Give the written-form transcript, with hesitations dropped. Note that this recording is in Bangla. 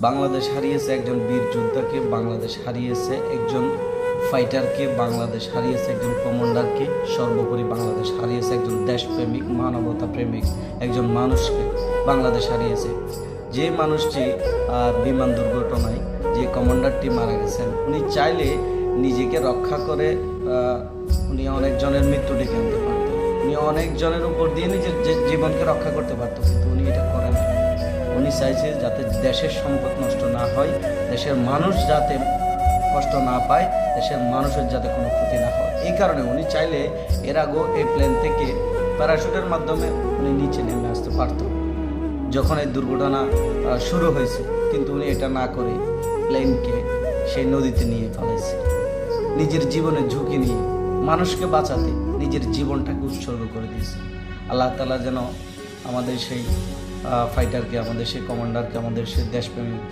বাংলাদেশ হারিয়েছে একজন বীর যোদ্ধাকে, বাংলাদেশ হারিয়েছে একজন ফাইটারকে, বাংলাদেশ হারিয়েছে একজন কমান্ডারকে, সর্বোপরি বাংলাদেশ হারিয়েছে একজন দেশপ্রেমিক, মানবতা প্রেমিক একজন মানুষকে বাংলাদেশ হারিয়েছে। যে মানুষটি বিমান দুর্ঘটনায়, যে কমান্ডারটি মারা গেছেন, উনি চাইলে নিজেকে রক্ষা করে উনি অনেকজনের মৃত্যু ডেকে আনতে পারতেন, উনি অনেকজনের উপর দিয়ে নিজের জীবনকে রক্ষা করতে পারত, কিন্তু উনি এটা করেন না। উনি চাইছে যাতে দেশের সম্পদ নষ্ট না হয়, দেশের মানুষ যাতে কষ্ট না পায়, দেশের মানুষের যাতে কোনো ক্ষতি না হয়। এই কারণে উনি চাইলে এর আগেও এই প্লেন থেকে প্যারাশুটের মাধ্যমে উনি নিচে নেমে আসতে পারত যখন এই দুর্ঘটনা শুরু হয়েছে, কিন্তু উনি এটা না করে প্লেনকে সেই নদীতে নিয়ে ফেলেছে। নিজের জীবনের ঝুঁকি নিয়ে মানুষকে বাঁচাতে নিজের জীবনটাকে উৎসর্গ করে দিয়েছে। আল্লাহ তাআলা যেন আমাদের সেই ফাইটারকে, আমাদের সেই কমান্ডারকে, আমাদের সেই দেশপ্রেমিক